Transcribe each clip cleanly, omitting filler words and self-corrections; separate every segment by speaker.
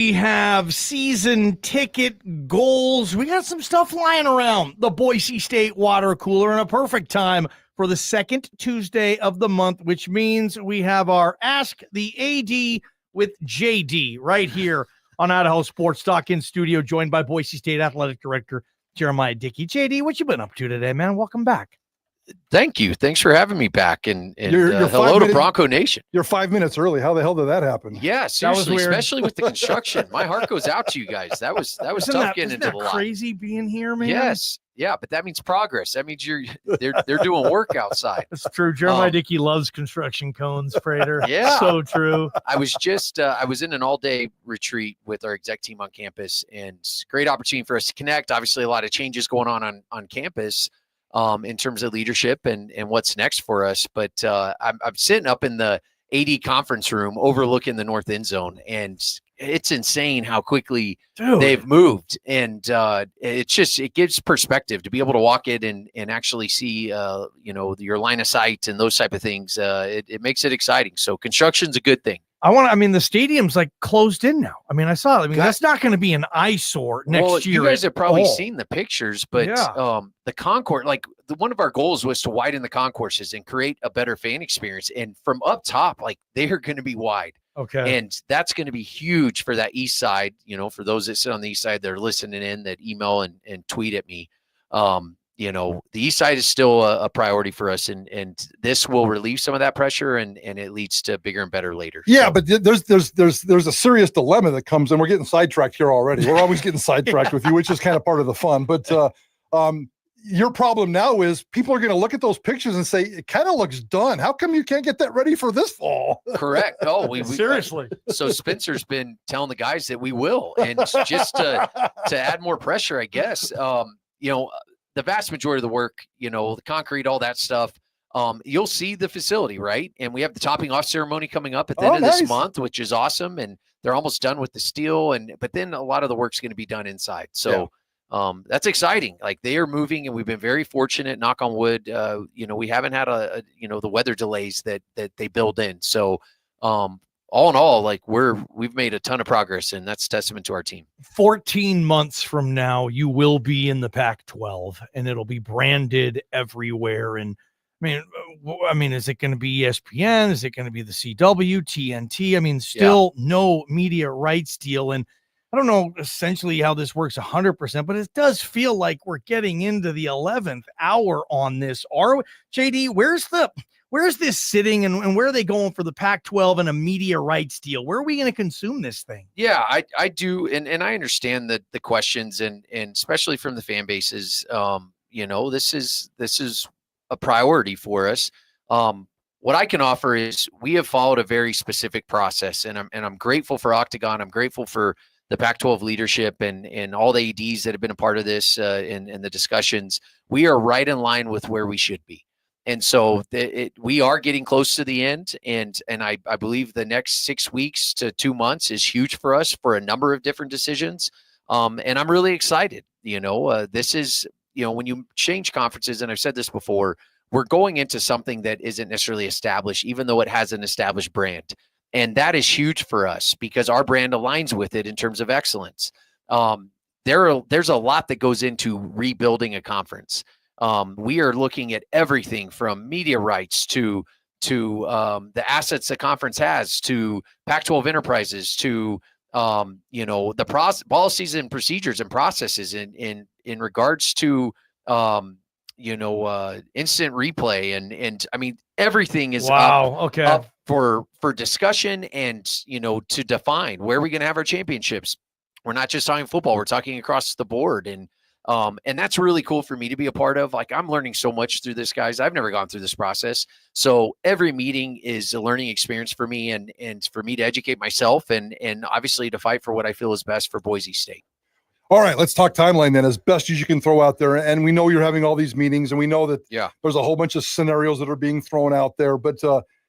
Speaker 1: We have season ticket goals. We got some stuff lying around the Boise State water cooler, and a perfect time for the second Tuesday of the month, which means we have our Ask the AD with JD right here on Idaho Sports Talk in studio, joined by Boise State Athletic Director Jeramiah Dickey. JD, what you been up to today, man? Welcome back.
Speaker 2: Thank you. Thanks for having me back. And hello to Bronco Nation.
Speaker 3: You're 5 minutes early. How the hell did that happen?
Speaker 2: Yeah, seriously, especially with the construction. My heart goes out to you guys. That was tough getting into the lot.
Speaker 1: Crazy being here, man.
Speaker 2: Yes. Yeah, but that means progress. That means they're doing work outside.
Speaker 1: That's true. Jeremiah Dickey loves construction cones, Prater.
Speaker 2: Yeah.
Speaker 1: So true.
Speaker 2: I was I was in an all-day retreat with our exec team on campus, and great opportunity for us to connect. Obviously, a lot of changes going on campus. In terms of leadership and what's next for us. But I'm sitting up in the AD conference room overlooking the north end zone, and it's insane how quickly they've moved. And it gives perspective to be able to walk it and actually see, your line of sight and those type of things. It makes it exciting. So construction's a good thing.
Speaker 1: The stadium's like closed in now. I saw it. That's not going to be an eyesore next year.
Speaker 2: You guys have probably seen the pictures, but the concourse, one of our goals was to widen the concourses and create a better fan experience. And from up top, they are going to be wide.
Speaker 1: Okay.
Speaker 2: And that's going to be huge for that east side, for those that sit on the east side that are listening in, that email and tweet at me. The east side is still a priority for us, and this will relieve some of that pressure, and it leads to bigger and better later.
Speaker 3: Yeah, so. But there's a serious dilemma that comes, and we're getting sidetracked here already. We're always getting sidetracked with you, which is kind of part of the fun. But your problem now is people are going to look at those pictures and say, it kind of looks done. How come you can't get that ready for this fall?
Speaker 2: Correct. Oh, we
Speaker 1: seriously.
Speaker 2: So Spencer's been telling the guys that we will, and just to add more pressure, I guess. The vast majority of the work, the concrete, all that stuff, you'll see the facility, right? And we have the topping off ceremony coming up at the end of this month, which is awesome. And they're almost done with the steel, but then a lot of the work's going to be done inside. So that's exciting. They are moving, and we've been very fortunate, knock on wood. We haven't had the weather delays that they build in. So all in all, we've made a ton of progress, and that's testament to our team.
Speaker 1: 14 months from now, you will be in the Pac-12, and it'll be branded everywhere. And is it going to be ESPN? Is it going to be the CW, TNT? Still no media rights deal. And I don't know essentially how this works 100%, but it does feel like we're getting into the 11th hour on this. JD, where's this sitting, and where are they going for the Pac-12 and a media rights deal? Where are we going to consume this thing?
Speaker 2: Yeah, I do. And I understand the questions, and especially from the fan bases, this is a priority for us. What I can offer is we have followed a very specific process, and I'm grateful for Octagon. I'm grateful for the Pac-12 leadership and all the ADs that have been a part of this and the discussions. We are right in line with where we should be. And so we are getting close to the end. And I believe the next 6 weeks to 2 months is huge for us for a number of different decisions. And I'm really excited. This is, when you change conferences, and I've said this before, we're going into something that isn't necessarily established, even though it has an established brand. And that is huge for us because our brand aligns with it in terms of excellence. There's a lot that goes into rebuilding a conference. We are looking at everything from media rights to the assets the conference has, to Pac-12 enterprises, to the policies and procedures and processes in regards to instant replay and everything is up for discussion and to define where we're going to have our championships. We're not just talking football; we're talking across the board, and that's really cool for me to be a part of. I'm learning so much through this, guys. I've never gone through this process, so every meeting is a learning experience for me, and for me to educate myself, and obviously to fight for what I feel is best for Boise State.
Speaker 3: All right, let's talk timeline then, as best as you can throw out there. And we know you're having all these meetings, and we know that there's a whole bunch of scenarios that are being thrown out there. But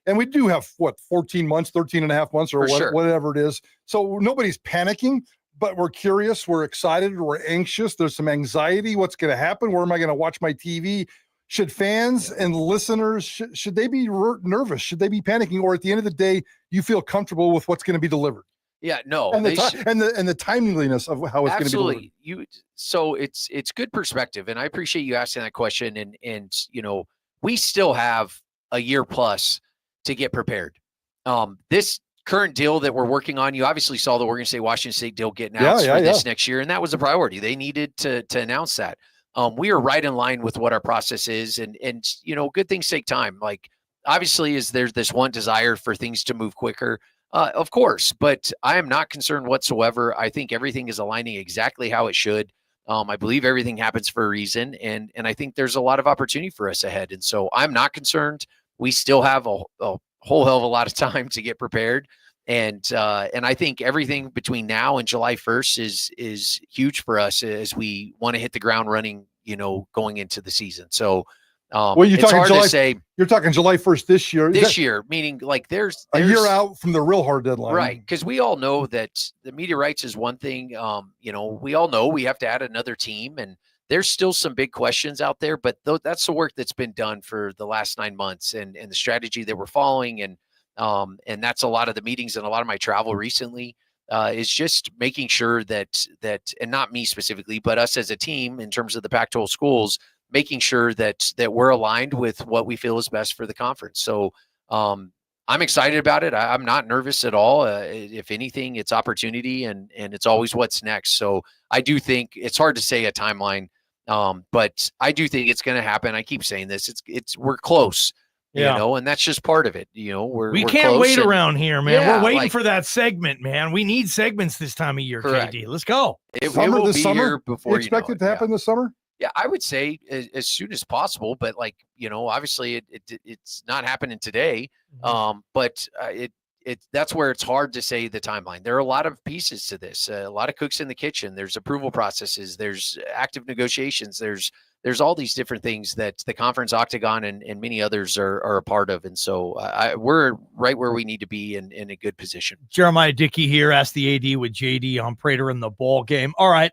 Speaker 3: and we do have 14 months, 13 and a half months, or whatever it is. So nobody's panicking. But we're curious, we're excited, we're anxious. There's some anxiety. What's going to happen? Where am I going to watch my TV? Should fans and listeners, should they be nervous? Should they be panicking? Or at the end of the day, you feel comfortable with what's going to be delivered?
Speaker 2: Yeah, no,
Speaker 3: and the timeliness of how it's going to be delivered.
Speaker 2: So it's good perspective, and I appreciate you asking that question. And we still have a year plus to get prepared. This current deal that we're working on, you obviously saw the Oregon State Washington State deal get announced for this next year, and that was a priority. They needed to announce that. We are right in line with what our process is, and good things take time. Like, obviously, there's this one desire for things to move quicker. Of course, but I am not concerned whatsoever. I think everything is aligning exactly how it should. I believe everything happens for a reason, and I think there's a lot of opportunity for us ahead. And so I'm not concerned. We still have a whole hell of a lot of time to get prepared, and I think everything between now and July 1st is huge for us as we want to hit the ground running, going into the season. So.
Speaker 3: Well,
Speaker 2: it's hard to say.
Speaker 3: You're talking July 1st this year.
Speaker 2: This year, meaning like there's
Speaker 3: a year out from the real hard deadline,
Speaker 2: right? Because we all know that the media rights is one thing. We all know we have to add another team, and there's still some big questions out there. But that's the work that's been done for the last 9 months, and the strategy that we're following, and that's a lot of the meetings and a lot of my travel recently. Is just making sure that, and not me specifically, but us as a team in terms of the Pac-12 schools, making sure that we're aligned with what we feel is best for the conference. So I'm excited about it. I'm not nervous at all. If anything, it's opportunity, and it's always what's next. So I do think it's hard to say a timeline, but I do think it's going to happen. I keep saying this. We're close. And that's just part of it. We
Speaker 1: can't wait around here, man. We're waiting for that segment, man. We need segments this time of year,
Speaker 2: correct.
Speaker 1: KD. Let's go.
Speaker 2: It will be here before
Speaker 3: you expect it to happen this summer?
Speaker 2: Yeah, I would say as soon as possible, but obviously it's not happening today. But that's where it's hard to say the timeline. There are a lot of pieces to this, a lot of cooks in the kitchen. There's approval processes, there's active negotiations, there's all these different things that the conference octagon and many others are a part of. And so we're right where we need to be in a good position.
Speaker 1: Jeramiah Dickey here, Ask the AD with JD on Prater and the Ballgame. All right.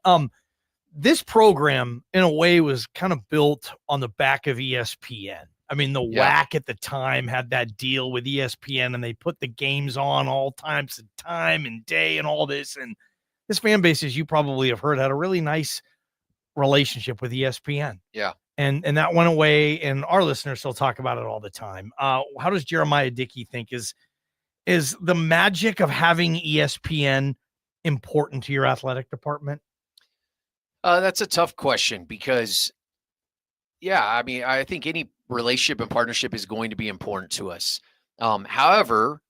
Speaker 1: This program, in a way, was kind of built on the back of ESPN. I mean, the WAC at the time had that deal with ESPN, and they put the games on all times of time and day and all this. And this fan base, as you probably have heard, had a really nice relationship with ESPN.
Speaker 2: Yeah.
Speaker 1: And that went away, and our listeners still talk about it all the time. How does Jeramiah Dickey think is the magic of having ESPN important to your athletic department?
Speaker 2: That's a tough question because, I think any relationship and partnership is going to be important to us. However,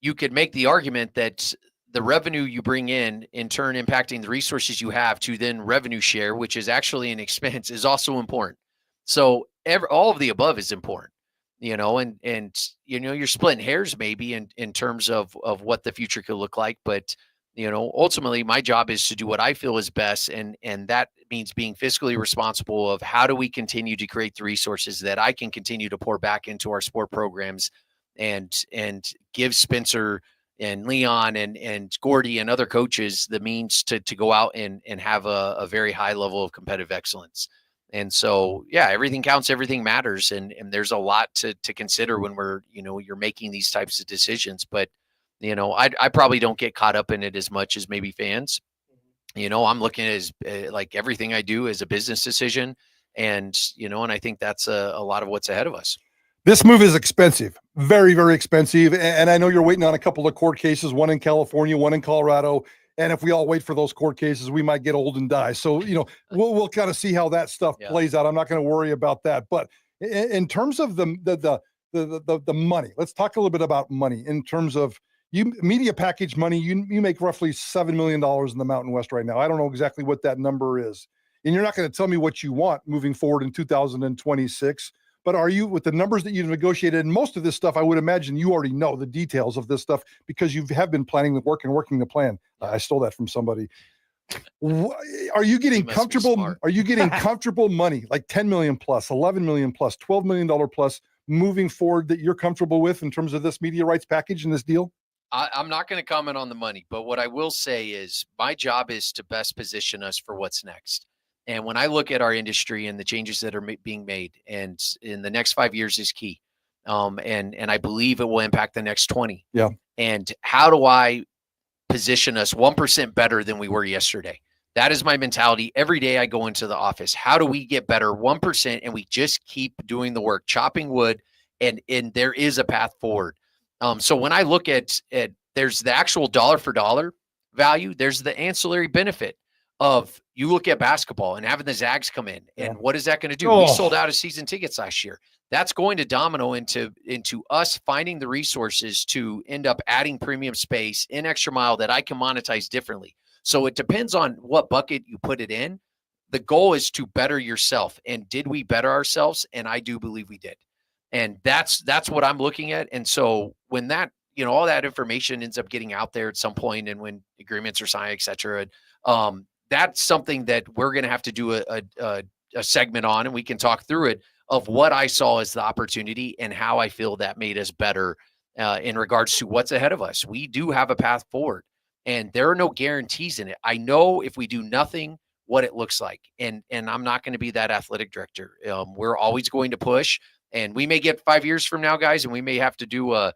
Speaker 2: you could make the argument that the revenue you bring in turn impacting the resources you have to then revenue share, which is actually an expense, is also important. So all of the above is important, and you're splitting hairs maybe in terms of what the future could look like. But ultimately my job is to do what I feel is best. And that means being fiscally responsible of how do we continue to create the resources that I can continue to pour back into our sport programs and give Spencer and Leon and Gordy and other coaches the means to go out and have a very high level of competitive excellence. And so, everything counts, everything matters. And there's a lot to consider when you're making these types of decisions, but I probably don't get caught up in it as much as maybe fans. I'm looking at like everything I do as a business decision, and I think that's a lot of what's ahead of us.
Speaker 3: This move is expensive, very, very expensive. And I know you're waiting on a couple of court cases, one in California, one in Colorado. And if we all wait for those court cases, we might get old and die. So, we'll kind of see how that stuff plays out. I'm not going to worry about that. But in terms of the money, let's talk a little bit about money in terms of media package money. You make roughly $7 million in the Mountain West right now. I don't know exactly what that number is. And you're not going to tell me what you want moving forward in 2026. But are you, with the numbers that you've negotiated, and most of this stuff, I would imagine you already know the details of this stuff because you have been planning the work and working the plan. I stole that from somebody. Are you getting comfortable? Are you getting comfortable money like 10 million plus, 11 million plus, $12 million plus moving forward that you're comfortable with in terms of this media rights package and this deal?
Speaker 2: I'm not going to comment on the money, but what I will say is my job is to best position us for what's next. And when I look at our industry and the changes that are being made, and in the next 5 years is key. And I believe it will impact the next 20.
Speaker 3: Yeah.
Speaker 2: And how do I position us 1% better than we were yesterday. That is my mentality. Every day I go into the office. How do we get better 1%? And we just keep doing the work, chopping wood, and there is a path forward. So when I look at there's the actual dollar for dollar value, there's the ancillary benefit of you look at basketball and having the Zags come in, and what is that going to do? We sold out of season tickets last year. That's going to domino into us finding the resources to end up adding premium space in Extra Mile that I can monetize differently. So it depends on what bucket you put it in. The goal is to better yourself. And did we better ourselves? And I do believe we did. And that's what I'm looking at. And so when that, all that information ends up getting out there at some point, and when agreements are signed, et cetera, that's something that we're going to have to do a segment on, and we can talk through it, of what I saw as the opportunity and how I feel that made us better in regards to what's ahead of us. We do have a path forward, and there are no guarantees in it. I know if we do nothing, what it looks like. And I'm not going to be that athletic director. We're always going to push, and we may get 5 years from now, guys, and we may have to do a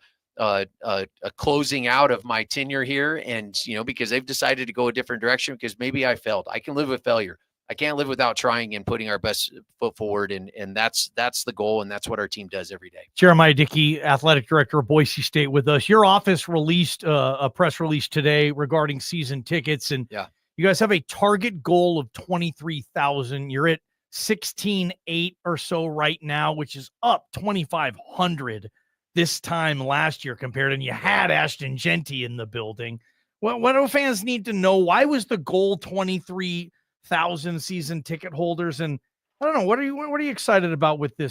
Speaker 2: closing out of my tenure here. And, because they've decided to go a different direction, because maybe I failed. I can live with failure. I can't live without trying and putting our best foot forward. And that's the goal. And that's what our team does every day.
Speaker 1: Jeramiah Dickey, athletic director of Boise State, with us. Your office released a press release today regarding season tickets. And you guys have a target goal of 23,000. You're at 16,800 or so right now, which is up 2,500 this time last year compared. And you had Ashton Genty in the building. What do fans need to know? Why was the goal 23,000 season ticket holders? And I don't know, what are you excited about with the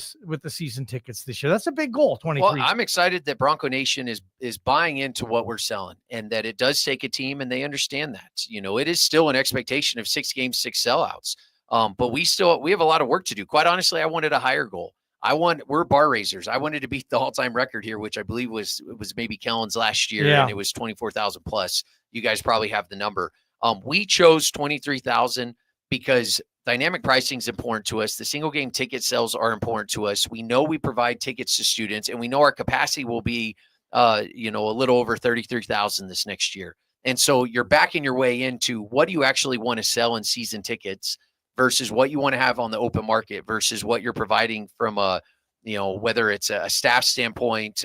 Speaker 1: season tickets this year? That's a big goal, 23.
Speaker 2: Well, I'm excited that Bronco Nation is buying into what we're selling, and that it does take a team, and they understand that. It is still an expectation of 6 games, 6 sellouts. But we have a lot of work to do. Quite honestly, I wanted a higher goal. We're bar raisers. I wanted to beat the all-time record here, which I believe was maybe Kellen's last year, and it was 24,000 plus. You guys probably have the number. We chose 23,000 because dynamic pricing is important to us. The single game ticket sales are important to us. We know we provide tickets to students, and we know our capacity will be, a little over 33,000 this next year. And so you're backing your way into what do you actually want to sell in season tickets versus what you want to have on the open market versus what you're providing from whether it's a staff standpoint,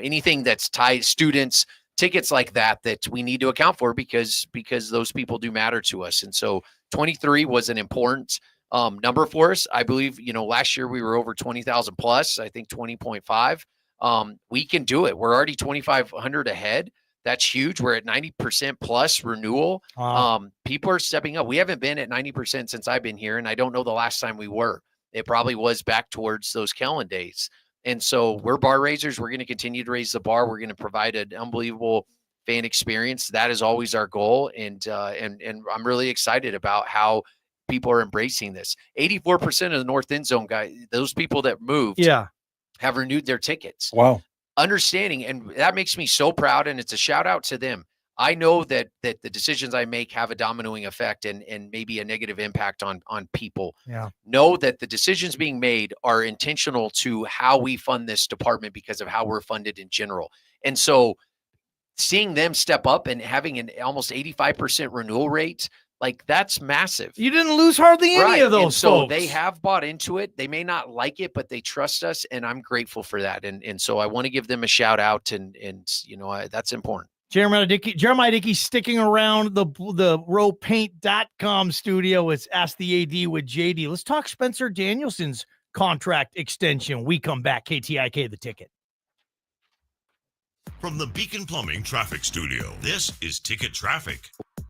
Speaker 2: anything that's tied students, tickets like that we need to account for because those people do matter to us. And so 23 was an important number for us. I believe, last year we were over 20,000 plus, I think 20.5. We can do it. We're already 2,500 ahead. That's huge. We're at 90% plus renewal. Wow. People are stepping up. We haven't been at 90% since I've been here, and I don't know the last time we were. It probably was back towards those Kellen days. And so we're bar raisers. We're going to continue to raise the bar. We're going to provide an unbelievable fan experience. That is always our goal. And I'm really excited about how people are embracing this. 84% of the North End Zone guys, those people that moved, have renewed their tickets.
Speaker 3: Wow.
Speaker 2: Understanding, and that makes me so proud, and it's a shout out to them. I know that the decisions I make have a dominoing effect and maybe a negative impact on people. Know that the decisions being made are intentional to how we fund this department because of how we're funded in general. And so seeing them step up and having an almost 85% renewal rate, like, that's massive.
Speaker 1: You didn't lose hardly any of those.
Speaker 2: And so
Speaker 1: folks.
Speaker 2: They have bought into it. They may not like it, but they trust us, and I'm grateful for that. And so I want to give them a shout out, and that's important.
Speaker 1: Jeramiah Dickey sticking around the rowpaint.com studio. It's Ask the AD with JD. Let's talk Spencer Danielson's contract extension. We come back. KTIK, the ticket.
Speaker 4: From the Beacon Plumbing Traffic Studio, this is Ticket Traffic.